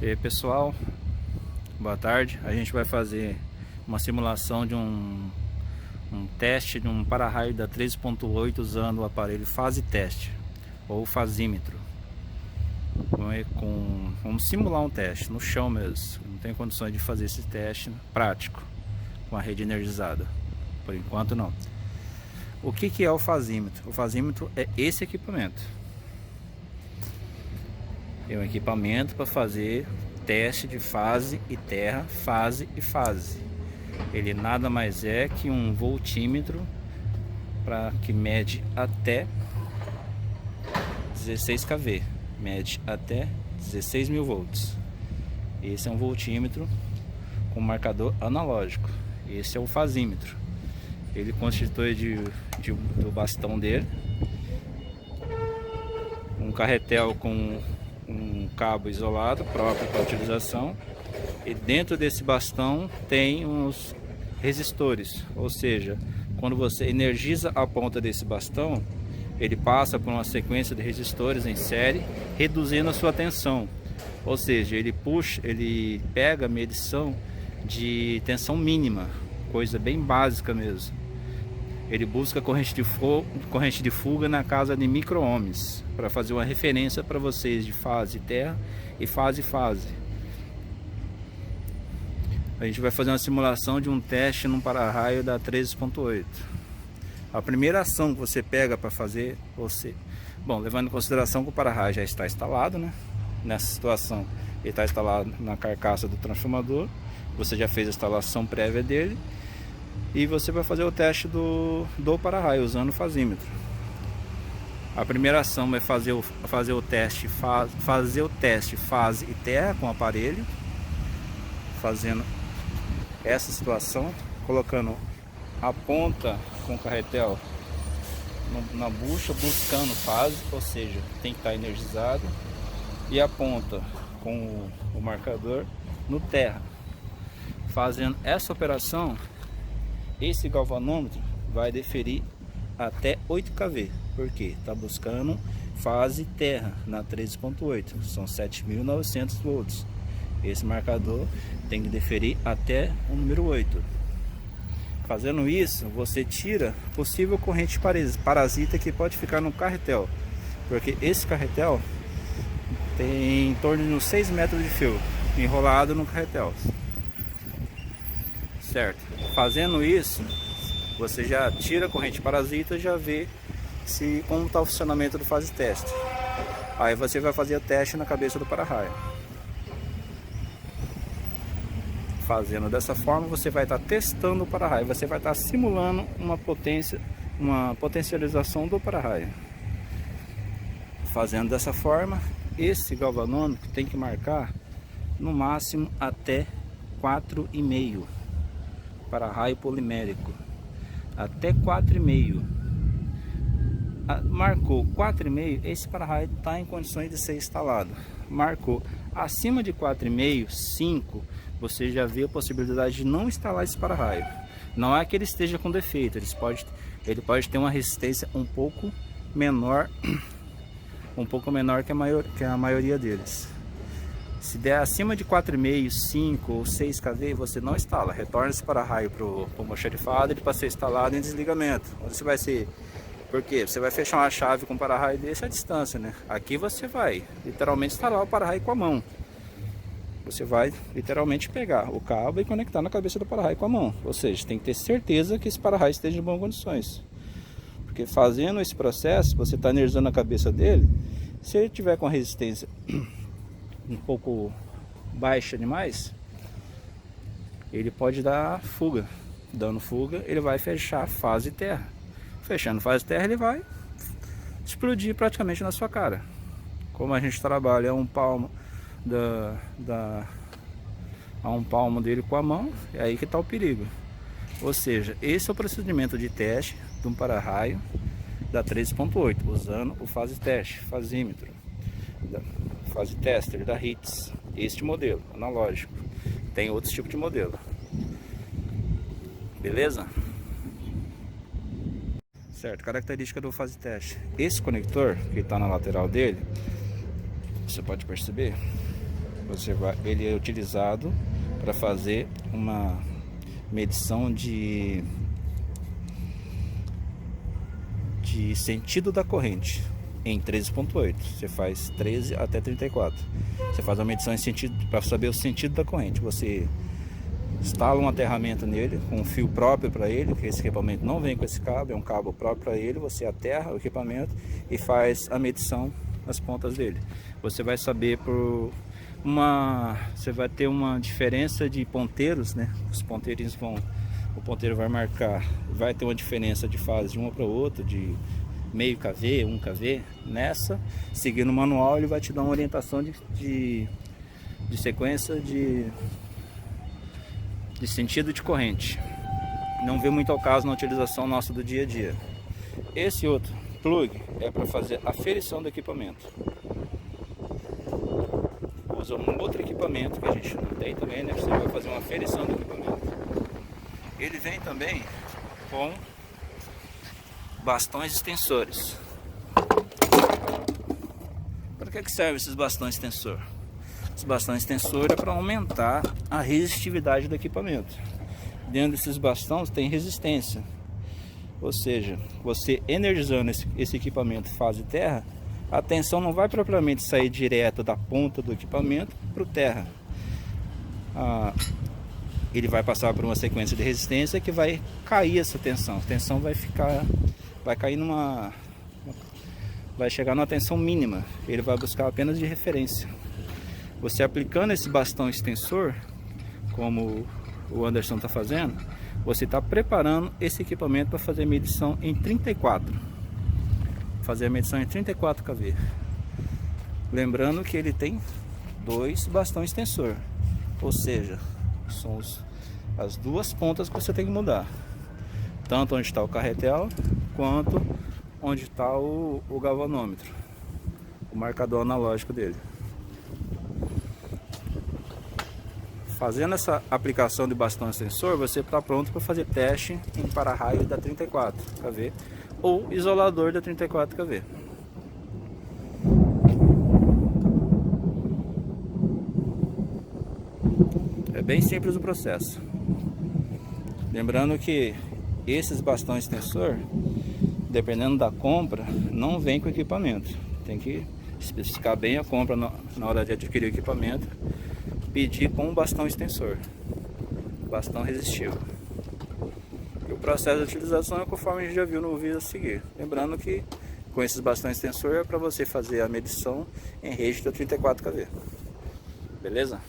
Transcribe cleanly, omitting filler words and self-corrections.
E aí, pessoal, boa tarde. A gente vai fazer uma simulação de um teste de um para-raio da 13.8 usando o aparelho fase teste ou fazímetro. Vamos simular um teste no chão mesmo. Não tem condições de fazer esse teste prático com a rede energizada, por enquanto não. O que é o fazímetro? O fazímetro é esse equipamento. É um equipamento para fazer teste de fase e terra, fase e fase. Ele nada mais é que um voltímetro que mede até 16 kV, mede até 16.000 volts. Esse é um voltímetro com marcador analógico. Esse é o fazímetro. Ele constitui do bastão dele, um carretel com um cabo isolado próprio para utilização, e dentro desse bastão tem uns resistores, ou seja, quando você energiza a ponta desse bastão, ele passa por uma sequência de resistores em série, reduzindo a sua tensão, ou seja, ele pega a medição de tensão mínima, coisa bem básica mesmo. Ele busca corrente de fuga na casa de micro-ohms, para fazer uma referência para vocês de fase terra e fase. A gente vai fazer uma simulação de um teste num para-raio da 13.8. A primeira ação que você pega para fazer, levando em consideração que o para-raio já está instalado, né? Nessa situação, ele está instalado na carcaça do transformador, você já fez a instalação prévia dele, e você vai fazer o teste do para-raio usando o fazímetro. A primeira ação é fazer o teste fase e terra com o aparelho, fazendo essa situação, colocando a ponta com o carretel na bucha, buscando fase, ou seja, tem que estar energizado, e a ponta com o marcador no terra. Fazendo essa operação, esse galvanômetro vai deferir até 8 kV, porque está buscando fase terra na 13.8, são 7.900 volts. Esse marcador tem que deferir até o número 8. Fazendo isso, você tira possível corrente parasita que pode ficar no carretel, porque esse carretel tem em torno de uns 6 metros de fio enrolado no carretel. Certo? Fazendo isso, você já tira a corrente parasita e já vê como está o funcionamento do fase teste. Aí você vai fazer o teste na cabeça do para-raio. Fazendo dessa forma, você vai estar testando o para-raio, você vai estar simulando uma potencialização do para-raio. Fazendo dessa forma, esse galvanômetro tem que marcar no máximo até 4,5. Para-raio polimérico até 4,5. Marcou 4,5, esse para-raio está em condições de ser instalado. Marcou acima de 4,5, 5, você já vê a possibilidade de não instalar esse para-raio. Não é que ele esteja com defeito, ele pode ter uma resistência um pouco menor que a maioria deles. Se der acima de 4,5, 5 ou 6 kV, você não instala. Retorna esse para-raio para o almoxarifado para ser instalado em desligamento. Onde você vai ser? Porque você vai fechar uma chave com um para-raio desse à distância, né? Aqui você vai literalmente instalar o para-raio com a mão. Você vai literalmente pegar o cabo e conectar na cabeça do para-raio com a mão. Ou seja, tem que ter certeza que esse para-raio esteja em boas condições. Porque fazendo esse processo, você está energizando a cabeça dele. Se ele tiver com a resistência um pouco baixa demais, ele pode dar fuga. Dando fuga, ele vai fechar fase terra. Fechando fase terra, ele vai explodir praticamente na sua cara. Como a gente trabalha a um palmo a um palmo dele com a mão, é aí que está o perigo. Ou seja, esse é o procedimento de teste de um para-raio da 13.8, usando o fase teste, fazímetro, fase tester da HITS, este modelo analógico. Tem outros tipos de modelo, beleza? Certo, característica do fase teste: esse conector que está na lateral dele, você pode perceber, Ele é utilizado para fazer uma medição de sentido da corrente em 13.8. Você faz 13 até 34. Você faz uma medição em sentido para saber o sentido da corrente. Você instala um aterramento nele com um fio próprio para ele, que esse equipamento não vem com esse cabo, é um cabo próprio para ele. Você aterra o equipamento e faz a medição nas pontas dele. Você vai saber você vai ter uma diferença de ponteiros, né? Os ponteirinhos o ponteiro vai marcar, vai ter uma diferença de fase de uma para outra, de meio kV, 1 kV. Nessa, seguindo o manual, ele vai te dar uma orientação de sequência de sentido de corrente. Não vê muito ao caso na utilização nossa do dia a dia. Esse outro plug é para fazer a aferição do equipamento. Usa um outro equipamento que a gente não tem também, né? Você vai fazer uma aferição do equipamento. Ele vem também com bastões extensores. Para que serve esses bastões extensor? Os bastões extensor é para aumentar a resistividade do equipamento. Dentro desses bastões tem resistência, ou seja, você energizando esse equipamento fase terra, a tensão não vai propriamente sair direto da ponta do equipamento para o terra. Ele vai passar por uma sequência de resistência que vai cair essa tensão. A tensão vai cair vai chegar numa tensão mínima. Ele vai buscar apenas de referência. Você aplicando esse bastão extensor, como o Anderson está fazendo, você está preparando esse equipamento para fazer medição em 34. Fazer a medição em 34 kV. Lembrando que ele tem 2 bastões extensor, ou seja, são as duas pontas que você tem que mudar, tanto onde está o carretel quanto onde está o galvanômetro, o marcador analógico dele. Fazendo essa aplicação de bastão extensor, você está pronto para fazer teste em para-raio da 34 kV ou isolador da 34 kV. É bem simples o processo. Lembrando que esses bastões extensor, dependendo da compra, não vem com equipamento. Tem que especificar bem a compra na hora de adquirir o equipamento. Pedir com um bastão extensor, bastão resistivo. E o processo de utilização é conforme a gente já viu no vídeo a seguir. Lembrando que com esses bastões extensor é para você fazer a medição em rede da 34 kV. Beleza?